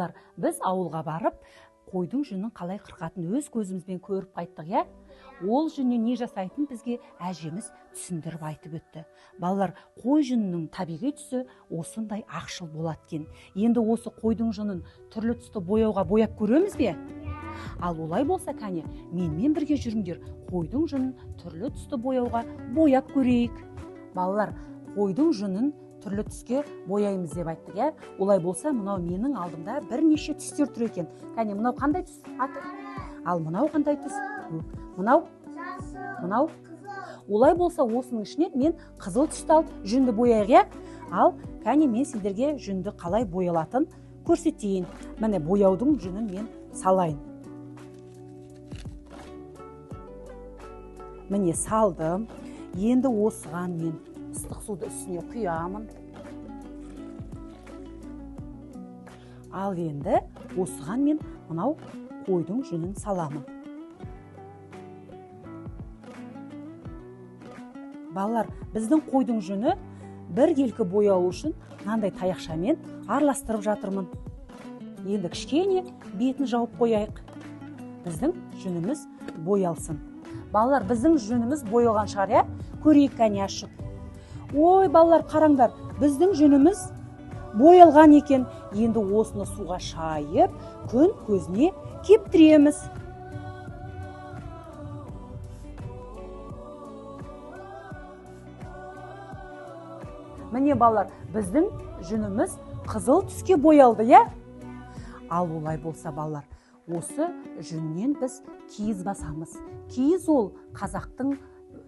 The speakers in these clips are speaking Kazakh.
Балалар, біз ауылға барып, қойдың жүнін қалай қырқатын өз көзімізбен көріп қайттық, я? Ол жүннен не жасайтын бізге әжеміз түсіндіріп айтып өтті. Балалар, қой жүнінің табиғи түсі осындай ақшыл болады екен. Енді осы қойдың жүнін түрлі түсті бояуға бояп көреміз бе? Ал олай болса, кәне, менімен бірге жүріңдер, қойдың жүнін түрлі түсті бояуға бояп көрейік. Балалар, қойдың жүнін түрлі түске бояймыз деп айттық, я? Олай болса, мынау менің алдымда бірнеше түстер тұр екен. Кәне, мынау қандай түс? Ал мынау қандай түс? Мынау? Олай болса, осының ішінен мен қызыл түсті алып жүнді бояйық, я? Ал, кәне, мен сендерге жүнді қалай боялатын көрсетейін. Міне, бояудың жүнін мен салайын. Міне, салдым. Енді осыған мен ыстық суды үстіне құямын. Ал енді осыған мен мынау қойдың жүнін саламын. Балалар, біздің қойдың жүні бір келкі бояу үшін мынандай таяқшамен араластырып жатырмын. Енді кішкене бетін жауып қояйық. Біздің жүніміз боялсын. Балалар, біздің жүніміз боялған шығар, я? Көрейік, кәне, ашып. Ой, балалар, қараңдар, біздің жүніміз боялған екен. Енді осыны суға шайып, күн көзіне кептіреміз. Міне, балалар, біздің жүніміз қызыл түске боялды, я? Ал олай болса, балалар, осы жүннен біз киіз басамыз. Киіз ол қазақтың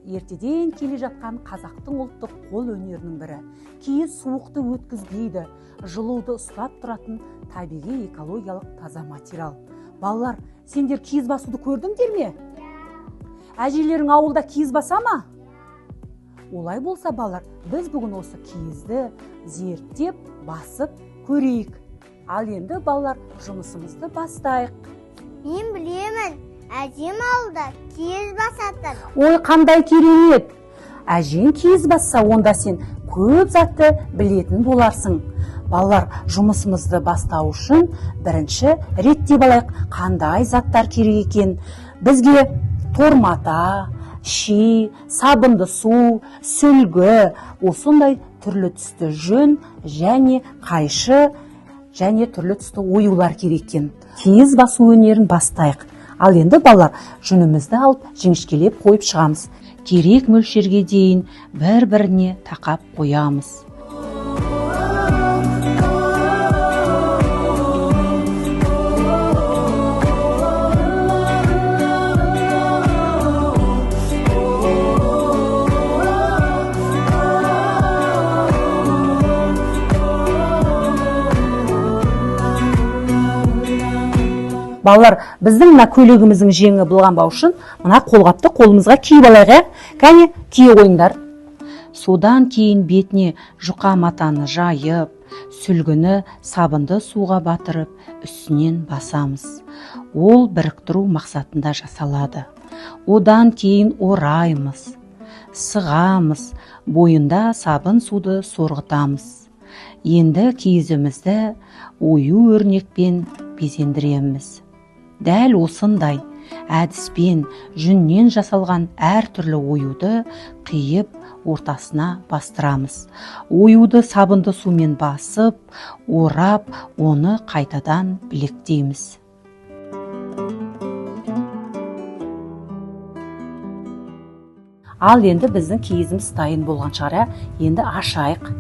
ертеден келе жатқан қазақтың ұлттық қол өнерінің бірі. Киіз суықты өткізбейді, жылуды ұстап тұратын табиғи экологиялық таза материал. Балалар, сендер киіз басуды көрдіңдер ме? Әжелерің ауылда киіз баса ма? Олай болса, балалар, біз бүгін осы киізді зерттеп, басып көрейік. Ал енді, балалар, жұмысымызды бастайық. Мен білемін, әжем ауылда киіз басатын. Ой, қандай керемет! Әжең киіз басса, онда сен көп затты білетін боларсың. Балалар, жұмысымызды бастау үшін бірінші реттеп алайық, қандай заттар керек екен. Бізге тормата, ши, сабынды су, сүлгі, осындай түрлі түсті жүн және қайшы және түрлі түсті оюлар керек екен. Киіз басу өнерін бастайық. Ал енді, балалар, жүнімізді алып жіңішкелеп қойып шығамыз. Керек мөлшерге дейін бір-біріне тақап қоямыз. Балалар, біздің мына көйлегіміздің жеңі былғанбау үшін мына қолғапты қолымызға киіп алайық, кәне, кие қойыңдар. Содан кейін бетіне жұқа матаны жайып, сүлгіні сабынды суға батырып, үстінен басамыз. Ол біріктіру мақсатында жасалады. Одан кейін ораймыз, сығамыз, бойында сабын суды сорғытамыз. Енді киізімізді ою өрнекпен безендіреміз. Дәл осындай әдіспен жүннен жасалған әртүрлі оюды қиып ортасына бастырамыз. Оюды сабынды сумен басып, орап, оны қайтадан білектейміз. Ал енді біздің киізіміз дайын болған шығар, енді ашайық.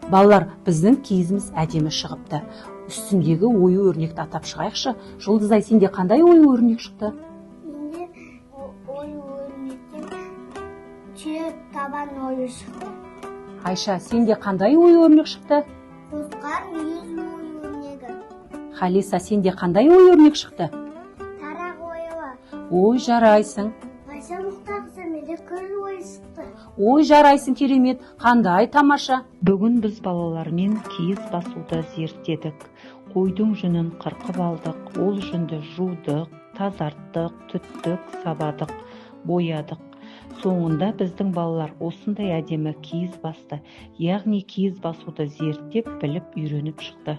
Балалар, біздің киізіміз әдемі шығыпты. Үстіндегі ою өрнекті атап шығайықшы. Жұлдызай, сенде қандай ою өрнек шықты? Менде ою өрнектен түйе табан ою шықты. Айша, сенде қандай ою өрнек шықты? Қосқар мүйіз ою өрнегі. Халиса, сенде қандай ою өрнек шықты? Тарақ ойы. Ой, жарайсың. Айша Мұхтақызы, менде күл ой шықты. Ой, жарайсың, керемет, қандай тамаша. Бүгін біз балалармен киіз басуды зерттедік. Қойдың жүнін қырқып алдық, ол жүнді жудық, тазарттық, түттік, сабадық, боядық. Соңында біздің балалар осындай әдемі киіз басты, яғни киіз басуды зерттеп біліп үйреніп шықты.